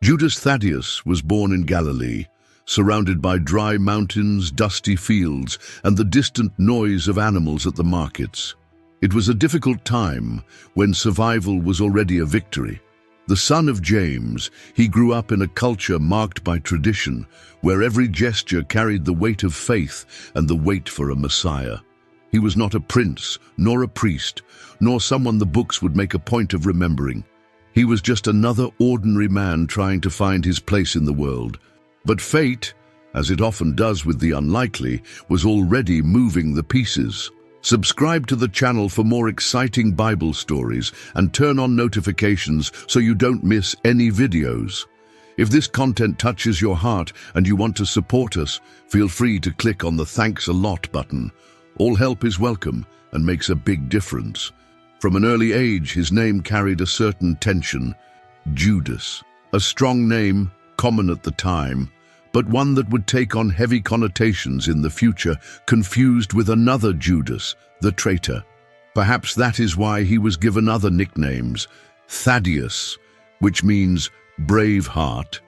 Judas Thaddeus was born in Galilee, surrounded by dry mountains, dusty fields, and the distant noise of animals at the markets. It was a difficult time when survival was already a victory. The son of James, he grew up in a culture marked by tradition, where every gesture carried the weight of faith and the wait for a Messiah. He was not a prince, nor a priest, nor someone the books would make a point of remembering. He was just another ordinary man trying to find his place in the world. But fate, as it often does with the unlikely, was already moving the pieces. Subscribe to the channel for more exciting Bible stories and turn on notifications so you don't miss any videos. If this content touches your heart and you want to support us, feel free to click on the Thanks a Lot button. All help is welcome and makes a big difference. From an early age, his name carried a certain tension. Judas, a strong name, common at the time, but one that would take on heavy connotations in the future, confused with another Judas, the traitor. Perhaps that is why he was given other nicknames: Thaddeus, which means brave heart,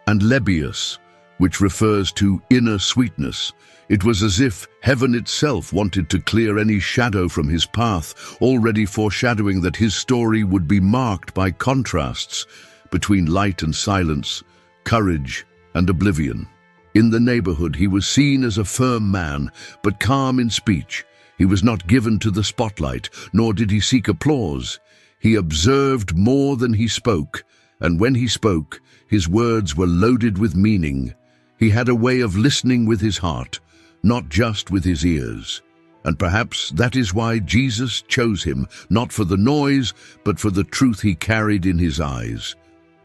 and Lebbeus, which refers to inner sweetness. It was as if heaven itself wanted to clear any shadow from his path, already foreshadowing that his story would be marked by contrasts between light and silence, courage and oblivion. In the neighborhood, he was seen as a firm man, but calm in speech. He was not given to the spotlight, nor did he seek applause. He observed more than he spoke, and when he spoke, his words were loaded with meaning. He had a way of listening with his heart, not just with his ears. And perhaps that is why Jesus chose him, not for the noise, but for the truth he carried in his eyes.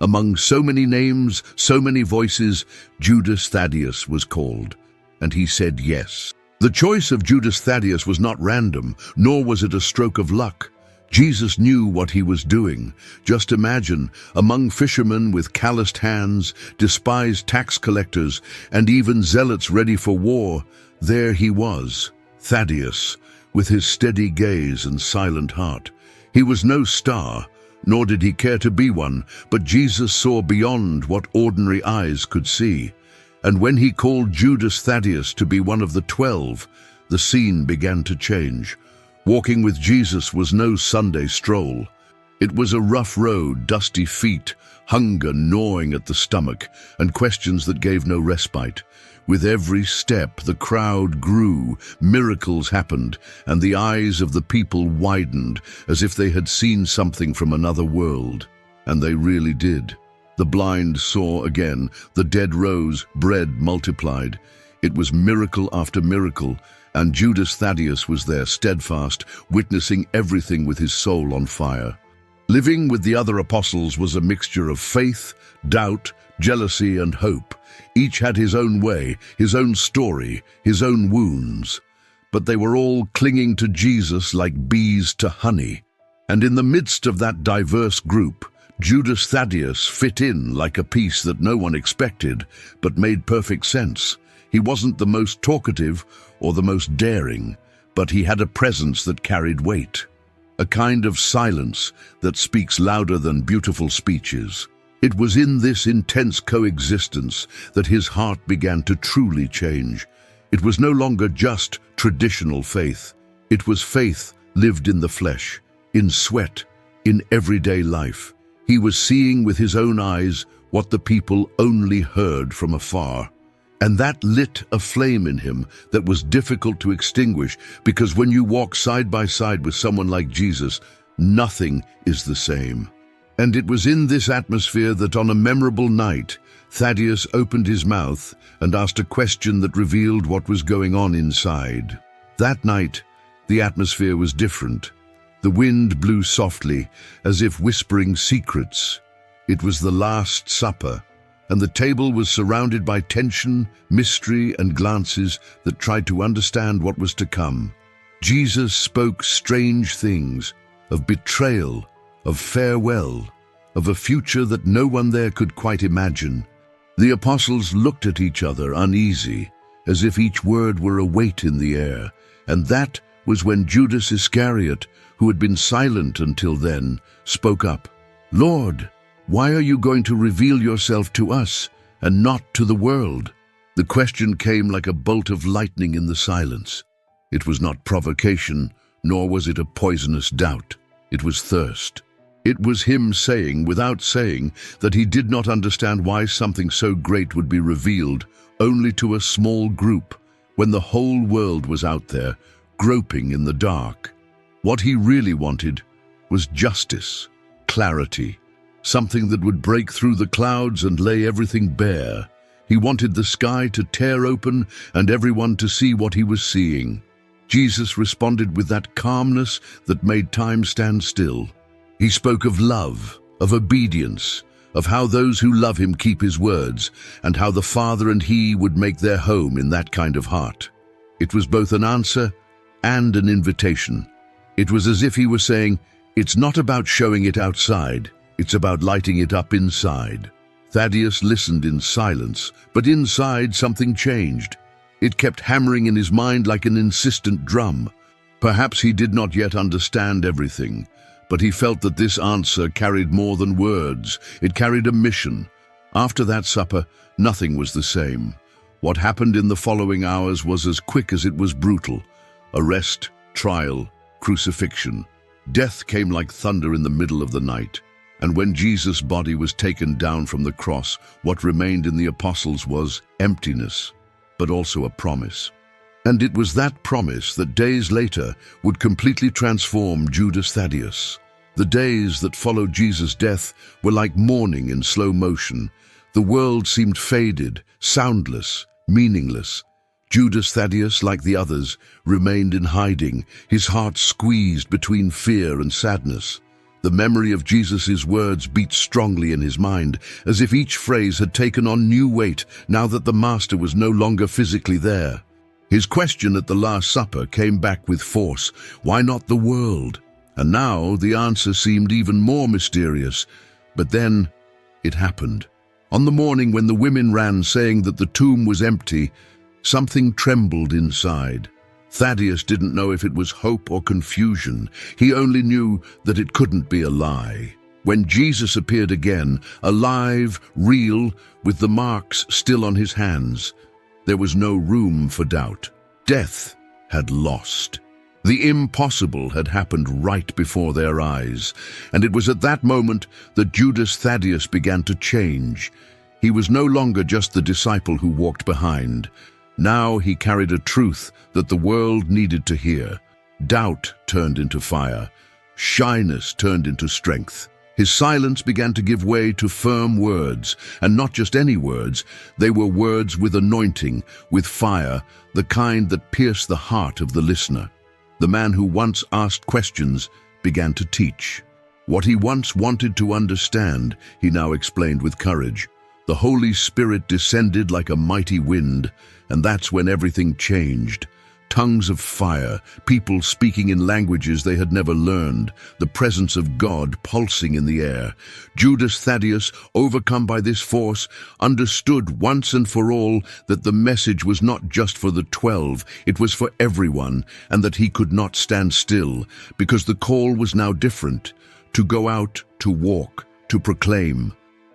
Among so many names, so many voices, Judas Thaddeus was called, and he said yes. The choice of Judas Thaddeus was not random, nor was it a stroke of luck. Jesus knew what he was doing. Just imagine, among fishermen with calloused hands, despised tax collectors, and even zealots ready for war, there he was, Thaddeus, with his steady gaze and silent heart. He was no star, nor did he care to be one, but Jesus saw beyond what ordinary eyes could see. And when he called Judas Thaddeus to be one of the 12, the scene began to change. Walking with Jesus was no Sunday stroll. It was a rough road, dusty feet, hunger gnawing at the stomach, and questions that gave no respite. With every step, the crowd grew, miracles happened, and the eyes of the people widened, as if they had seen something from another world. And they really did. The blind saw again, the dead rose, bread multiplied. It was miracle after miracle, and Judas Thaddeus was there, steadfast, witnessing everything with his soul on fire. Living with the other apostles was a mixture of faith, doubt, jealousy, and hope. Each had his own way, his own story, his own wounds. But they were all clinging to Jesus like bees to honey. And in the midst of that diverse group, Judas Thaddeus fit in like a piece that no one expected, but made perfect sense. He wasn't the most talkative or the most daring, but he had a presence that carried weight. A kind of silence that speaks louder than beautiful speeches. It was in this intense coexistence that his heart began to truly change. It was no longer just traditional faith. It was faith lived in the flesh, in sweat, in everyday life. He was seeing with his own eyes what the people only heard from afar. And that lit a flame in him that was difficult to extinguish, because when you walk side by side with someone like Jesus, nothing is the same. And it was in this atmosphere that on a memorable night, Thaddeus opened his mouth and asked a question that revealed what was going on inside. That night, the atmosphere was different. The wind blew softly, as if whispering secrets. It was the Last Supper, and the table was surrounded by tension, mystery, and glances that tried to understand what was to come. Jesus spoke strange things, of betrayal, of farewell, of a future that no one there could quite imagine. The apostles looked at each other uneasy, as if each word were a weight in the air, and that was when Judas Iscariot, who had been silent until then, spoke up. "Lord, Why are you going to reveal yourself to us and not to the world?" The question came like a bolt of lightning in the silence. It was not provocation, nor was it a poisonous doubt. It was thirst. It was him saying, without saying, that he did not understand why something so great would be revealed only to a small group, when the whole world was out there, groping in the dark. What he really wanted was justice, clarity, something that would break through the clouds and lay everything bare. He wanted the sky to tear open and everyone to see what he was seeing. Jesus responded with that calmness that made time stand still. He spoke of love, of obedience, of how those who love him keep his words, and how the Father and he would make their home in that kind of heart. It was both an answer and an invitation. It was as if he were saying, "It's not about showing it outside, it's about lighting it up inside." Thaddeus listened in silence, but inside something changed. It kept hammering in his mind like an insistent drum. Perhaps he did not yet understand everything, but he felt that this answer carried more than words. It carried a mission. After that supper, nothing was the same. What happened in the following hours was as quick as it was brutal. Arrest, trial, crucifixion. Death came like thunder in the middle of the night. And when Jesus' body was taken down from the cross, what remained in the apostles was emptiness, but also a promise. And it was that promise that days later would completely transform Judas Thaddeus. The days that followed Jesus' death were like mourning in slow motion. The world seemed faded, soundless, meaningless. Judas Thaddeus, like the others, remained in hiding, his heart squeezed between fear and sadness. The memory of Jesus' words beat strongly in his mind, as if each phrase had taken on new weight now that the Master was no longer physically there. His question at the Last Supper came back with force. Why not the world? And now the answer seemed even more mysterious. But then it happened. On the morning when the women ran saying that the tomb was empty, something trembled inside. Thaddeus didn't know if it was hope or confusion. He only knew that it couldn't be a lie. When Jesus appeared again, alive, real, with the marks still on his hands, there was no room for doubt. Death had lost. The impossible had happened right before their eyes, and it was at that moment that Judas Thaddeus began to change. He was no longer just the disciple who walked behind. Now he carried a truth that the world needed to hear. Doubt turned into fire. Shyness turned into strength. His silence began to give way to firm words, and not just any words. They were words with anointing, with fire, the kind that pierced the heart of the listener. The man who once asked questions began to teach. What he once wanted to understand, he now explained with courage. The Holy Spirit descended like a mighty wind, and that's when everything changed. Tongues of fire, people speaking in languages they had never learned, the presence of God pulsing in the air. Judas Thaddeus, overcome by this force, understood once and for all that the message was not just for the 12, it was for everyone, and that he could not stand still, because the call was now different, to go out, to walk, to proclaim.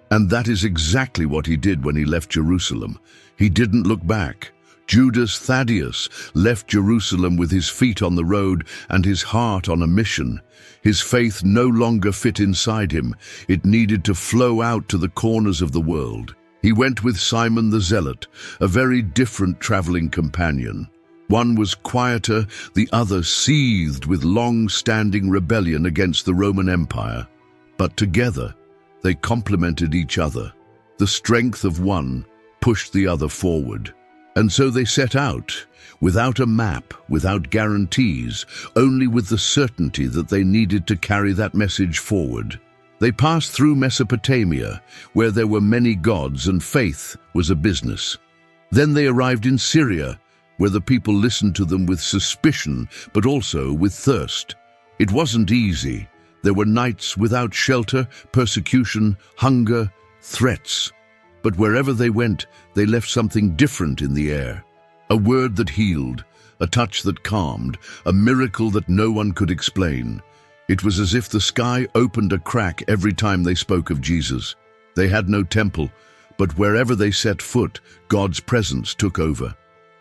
And that is exactly what he did when he left Jerusalem. He didn't look back. Judas Thaddeus left Jerusalem with his feet on the road and his heart on a mission. His faith no longer fit inside him. It needed to flow out to the corners of the world. He went with Simon the Zealot, a very different traveling companion. One was quieter, the other seethed with long-standing rebellion against the Roman Empire. But together, they complemented each other. The strength of one pushed the other forward. And so they set out, without a map, without guarantees, only with the certainty that they needed to carry that message forward. They passed through Mesopotamia, where there were many gods and faith was a business. Then they arrived in Syria, where the people listened to them with suspicion, but also with thirst. It wasn't easy. There were nights without shelter, persecution, hunger, threats. But wherever they went, they left something different in the air. A word that healed, a touch that calmed, a miracle that no one could explain. It was as if the sky opened a crack every time they spoke of Jesus. They had no temple, but wherever they set foot, God's presence took over.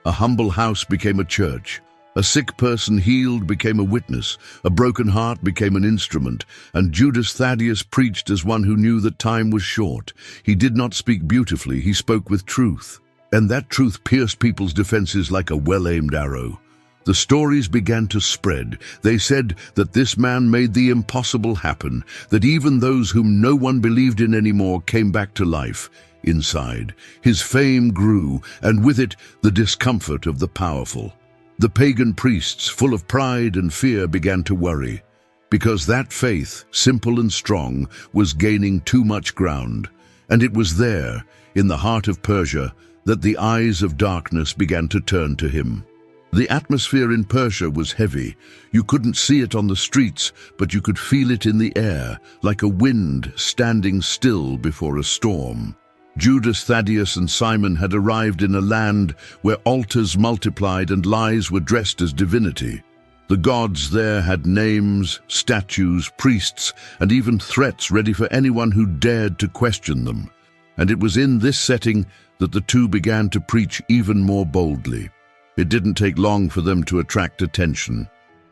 A humble house became a church. A sick person healed became a witness. A broken heart became an instrument. And Judas Thaddeus preached as one who knew that time was short. He did not speak beautifully, he spoke with truth. And that truth pierced people's defenses like a well-aimed arrow. The stories began to spread. They said that this man made the impossible happen, that even those whom no one believed in anymore came back to life. Inside, his fame grew, and with it, the discomfort of the powerful. The pagan priests, full of pride and fear, began to worry, because that faith, simple and strong, was gaining too much ground. And it was there, in the heart of Persia, that the eyes of darkness began to turn to him. The atmosphere in Persia was heavy. You couldn't see it on the streets, but you could feel it in the air, like a wind standing still before a storm. Judas Thaddeus and Simon had arrived in a land where altars multiplied and lies were dressed as divinity. The gods there had names, statues, priests, and even threats ready for anyone who dared to question them. And it was in this setting that the two began to preach even more boldly. It didn't take long for them to attract attention.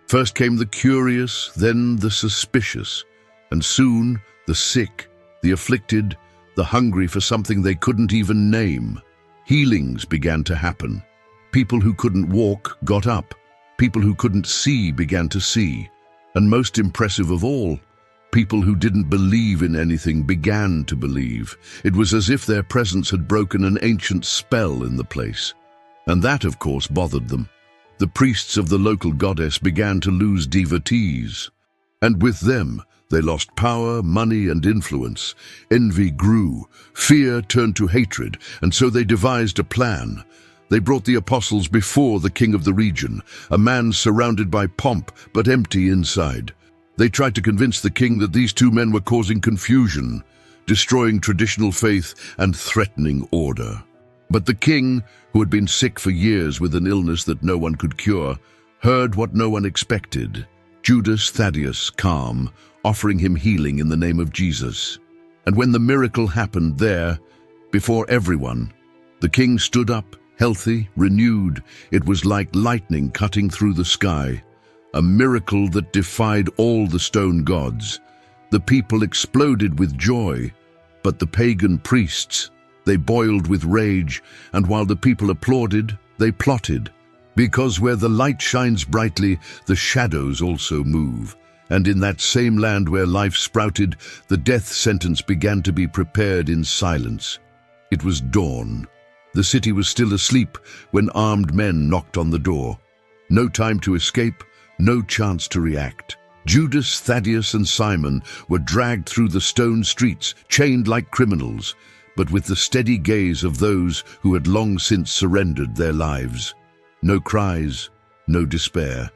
First came the curious, then the suspicious, and soon the sick, the afflicted, the hungry for something they couldn't even name. Healings began to happen. People who couldn't walk got up. People who couldn't see began to see. And most impressive of all, people who didn't believe in anything began to believe. It was as if their presence had broken an ancient spell in the place. And that, of course, bothered them. The priests of the local goddess began to lose devotees. And with them, they lost power, money, and influence. Envy grew. Fear turned to hatred, and so they devised a plan. They brought the apostles before the king of the region, a man surrounded by pomp but empty inside. They tried to convince the king that these two men were causing confusion, destroying traditional faith and threatening order. But the king, who had been sick for years with an illness that no one could cure, heard what no one expected. Judas Thaddeus, calm, offering him healing in the name of Jesus. And when the miracle happened there, before everyone, the king stood up, healthy, renewed. It was like lightning cutting through the sky, a miracle that defied all the stone gods. The people exploded with joy, but the pagan priests, they boiled with rage, and while the people applauded, they plotted. Because where the light shines brightly, the shadows also move. And in that same land where life sprouted, the death sentence began to be prepared in silence. It was dawn. The city was still asleep when armed men knocked on the door. No time to escape, no chance to react. Judas, Thaddeus, and Simon were dragged through the stone streets, chained like criminals, but with the steady gaze of those who had long since surrendered their lives. No cries, no despair.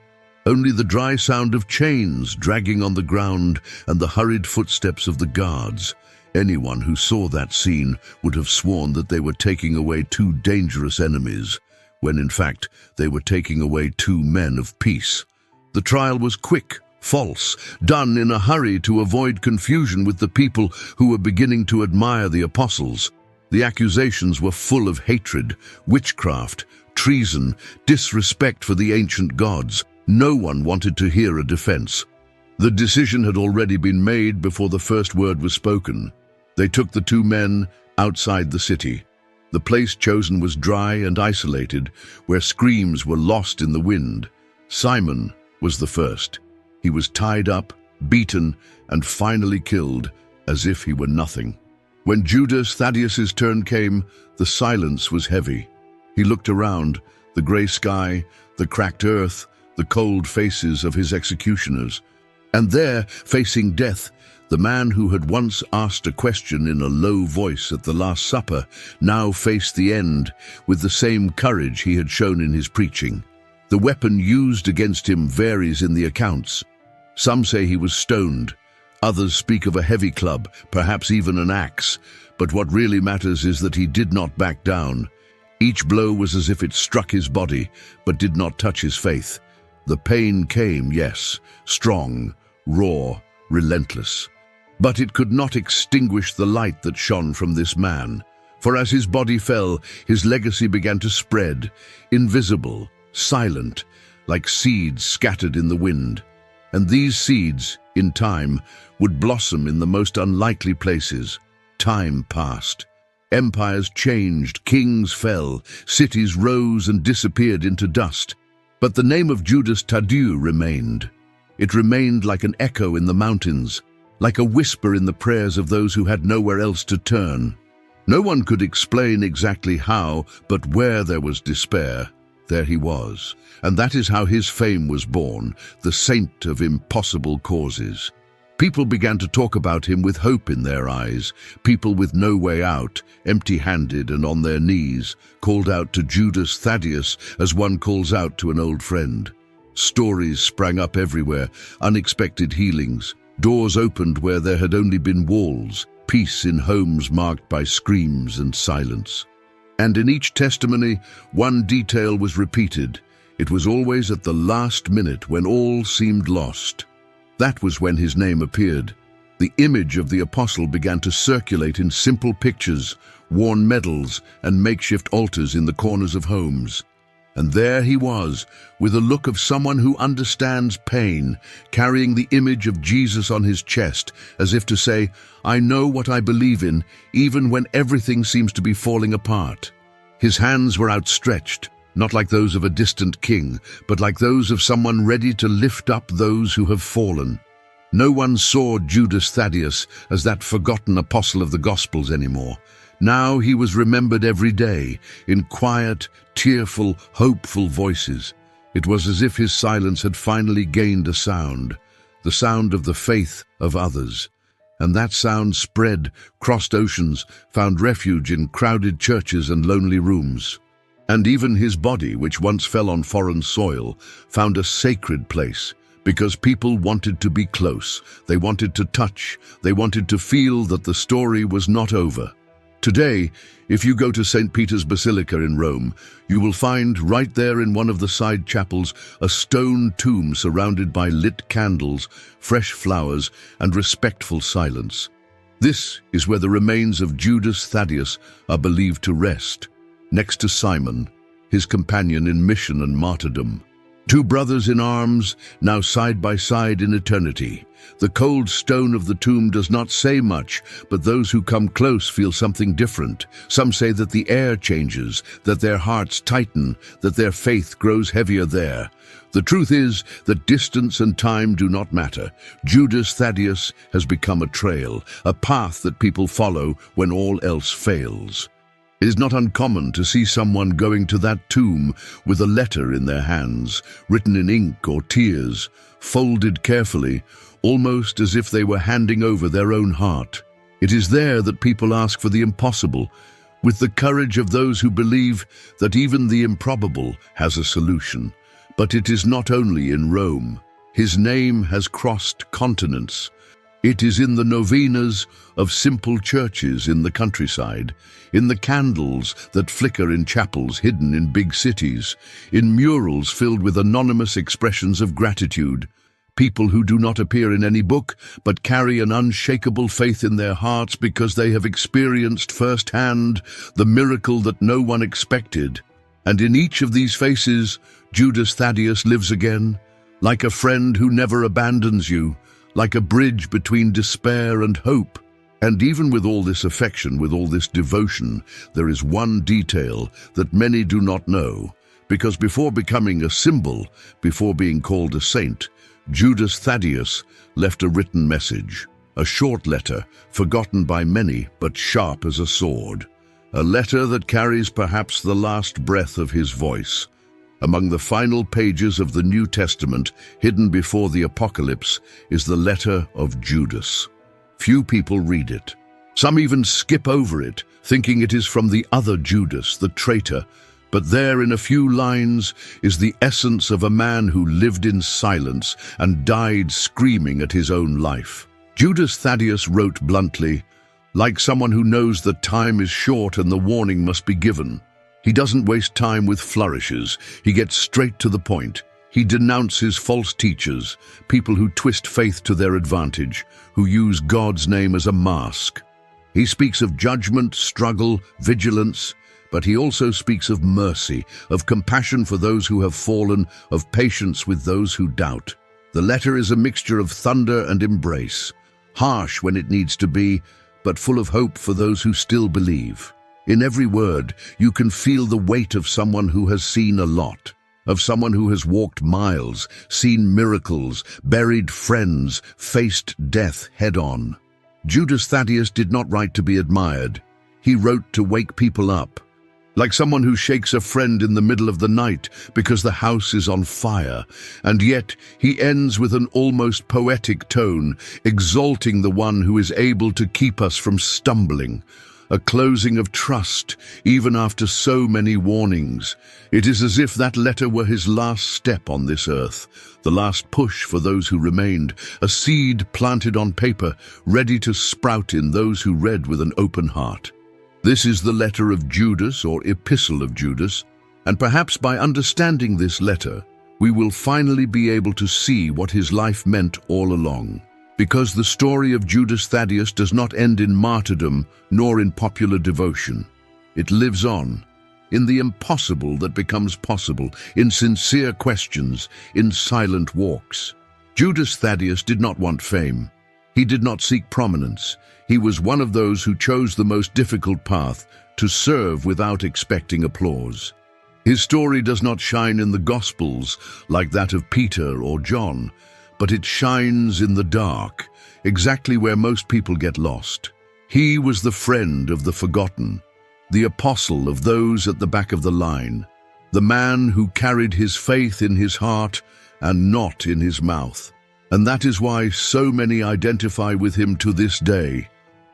Only the dry sound of chains dragging on the ground and the hurried footsteps of the guards. Anyone who saw that scene would have sworn that they were taking away two dangerous enemies, when in fact they were taking away two men of peace. The trial was quick, false, done in a hurry to avoid confusion with the people who were beginning to admire the apostles. The accusations were full of hatred, witchcraft, treason, disrespect for the ancient gods. No one wanted to hear a defense. The decision had already been made before the first word was spoken. They took the two men outside the city. The place chosen was dry and isolated, where screams were lost in the wind. Simon was the first. He was tied up, beaten, and finally killed, as if he were nothing. When Judas Thaddeus's turn came, the silence was heavy. He looked around, the grey sky, the cracked earth, the cold faces of his executioners. And there, facing death, the man who had once asked a question in a low voice at the Last Supper now faced the end with the same courage he had shown in his preaching. The weapon used against him varies in the accounts. Some say he was stoned. Others speak of a heavy club, perhaps even an axe. But what really matters is that he did not back down. Each blow was as if it struck his body, but did not touch his faith. The pain came, yes, strong, raw, relentless. But it could not extinguish the light that shone from this man, for as his body fell, his legacy began to spread, invisible, silent, like seeds scattered in the wind. And these seeds, in time, would blossom in the most unlikely places. Time passed. Empires changed, kings fell, cities rose and disappeared into dust. But the name of Judas Tadeu remained. It remained like an echo in the mountains, like a whisper in the prayers of those who had nowhere else to turn. No one could explain exactly how, but where there was despair, there he was. And that is how his fame was born, the saint of impossible causes. People began to talk about him with hope in their eyes. People with no way out, empty-handed and on their knees, called out to Judas Thaddeus as one calls out to an old friend. Stories sprang up everywhere, unexpected healings. Doors opened where there had only been walls, peace in homes marked by screams and silence. And in each testimony, one detail was repeated. It was always at the last minute when all seemed lost. That was when his name appeared. The image of the apostle began to circulate in simple pictures, worn medals, and makeshift altars in the corners of homes. And there he was, with a look of someone who understands pain, carrying the image of Jesus on his chest, as if to say, I know what I believe in, even when everything seems to be falling apart. His hands were outstretched, not like those of a distant king, but like those of someone ready to lift up those who have fallen. No one saw Judas Thaddeus as that forgotten apostle of the Gospels anymore. Now he was remembered every day, in quiet, tearful, hopeful voices. It was as if his silence had finally gained a sound, the sound of the faith of others. And that sound spread, crossed oceans, found refuge in crowded churches and lonely rooms. And even his body, which once fell on foreign soil, found a sacred place, because people wanted to be close, they wanted to touch, they wanted to feel that the story was not over. Today, if you go to St. Peter's Basilica in Rome, you will find right there in one of the side chapels a stone tomb surrounded by lit candles, fresh flowers, and respectful silence. This is where the remains of Judas Thaddeus are believed to rest, next to Simon, his companion in mission and martyrdom. Two brothers in arms, now side by side in eternity. The cold stone of the tomb does not say much, but those who come close feel something different. Some say that the air changes, that their hearts tighten, that their faith grows heavier there. The truth is that distance and time do not matter. Judas Thaddeus has become a trail, a path that people follow when all else fails. It is not uncommon to see someone going to that tomb with a letter in their hands, written in ink or tears, folded carefully, almost as if they were handing over their own heart. It is there that people ask for the impossible, with the courage of those who believe that even the improbable has a solution. But it is not only in Rome. His name has crossed continents. It is in the novenas of simple churches in the countryside, in the candles that flicker in chapels hidden in big cities, in murals filled with anonymous expressions of gratitude. People who do not appear in any book, but carry an unshakable faith in their hearts because they have experienced firsthand the miracle that no one expected. And in each of these faces, Judas Thaddeus lives again, like a friend who never abandons you, like a bridge between despair and hope. And even with all this affection, with all this devotion, there is one detail that many do not know, because before becoming a symbol, before being called a saint, Judas Thaddeus left a written message, a short letter, forgotten by many, but sharp as a sword. A letter that carries perhaps the last breath of his voice. Among the final pages of the New Testament, hidden before the Apocalypse, is the letter of Judas. Few people read it. Some even skip over it, thinking it is from the other Judas, the traitor. But there in a few lines is the essence of a man who lived in silence and died screaming at his own life. Judas Thaddeus wrote bluntly, like someone who knows that time is short and the warning must be given. He doesn't waste time with flourishes. He gets straight to the point. He denounces false teachers, people who twist faith to their advantage, who use God's name as a mask. He speaks of judgment, struggle, vigilance, but he also speaks of mercy, of compassion for those who have fallen, of patience with those who doubt. The letter is a mixture of thunder and embrace, harsh when it needs to be, but full of hope for those who still believe. In every word, you can feel the weight of someone who has seen a lot, of someone who has walked miles, seen miracles, buried friends, faced death head-on. Judas Thaddeus did not write to be admired. He wrote to wake people up, like someone who shakes a friend in the middle of the night because the house is on fire. And yet he ends with an almost poetic tone, exalting the one who is able to keep us from stumbling. A closing of trust, even after so many warnings. It is as if that letter were his last step on this earth, the last push for those who remained, a seed planted on paper, ready to sprout in those who read with an open heart. This is the letter of Judas, or Epistle of Judas, and perhaps by understanding this letter, we will finally be able to see what his life meant all along. Because the story of Judas Thaddeus does not end in martyrdom nor in popular devotion. It lives on, in the impossible that becomes possible, in sincere questions, in silent walks. Judas Thaddeus did not want fame. He did not seek prominence. He was one of those who chose the most difficult path, to serve without expecting applause. His story does not shine in the Gospels like that of Peter or John, but it shines in the dark, exactly where most people get lost. He was the friend of the forgotten, the apostle of those at the back of the line, the man who carried his faith in his heart and not in his mouth. And that is why so many identify with him to this day.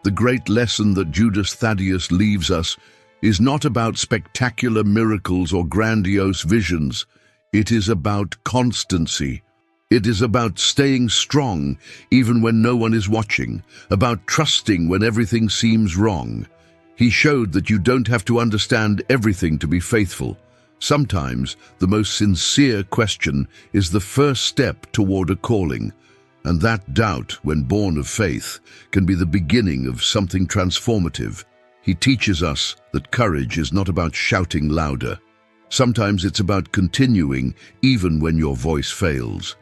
The great lesson that Judas Thaddeus leaves us is not about spectacular miracles or grandiose visions. It is about constancy. It is about staying strong even when no one is watching, about trusting when everything seems wrong. He showed that you don't have to understand everything to be faithful. Sometimes the most sincere question is the first step toward a calling, and that doubt, when born of faith, can be the beginning of something transformative. He teaches us that courage is not about shouting louder. Sometimes it's about continuing even when your voice fails.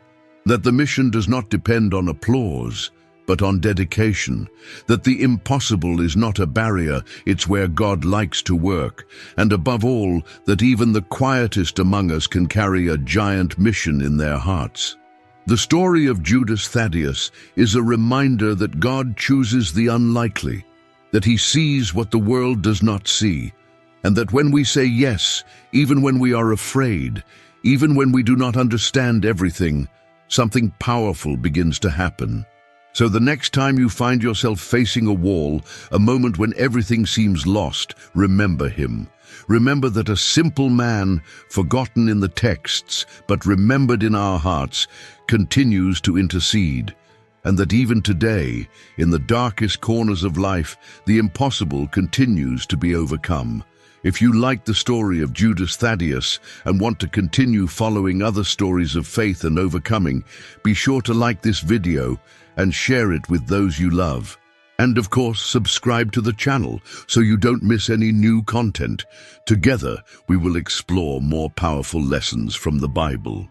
That the mission does not depend on applause, but on dedication. That the impossible is not a barrier, it's where God likes to work. And above all, that even the quietest among us can carry a giant mission in their hearts. The story of Judas Thaddeus is a reminder that God chooses the unlikely, that he sees what the world does not see, and that when we say yes, even when we are afraid, even when we do not understand everything, something powerful begins to happen. So the next time you find yourself facing a wall, a moment when everything seems lost, remember him. Remember that a simple man, forgotten in the texts, but remembered in our hearts, continues to intercede. And that even today, in the darkest corners of life, the impossible continues to be overcome. If you like the story of Judas Thaddeus and want to continue following other stories of faith and overcoming, be sure to like this video and share it with those you love. And of course, subscribe to the channel so you don't miss any new content. Together, we will explore more powerful lessons from the Bible.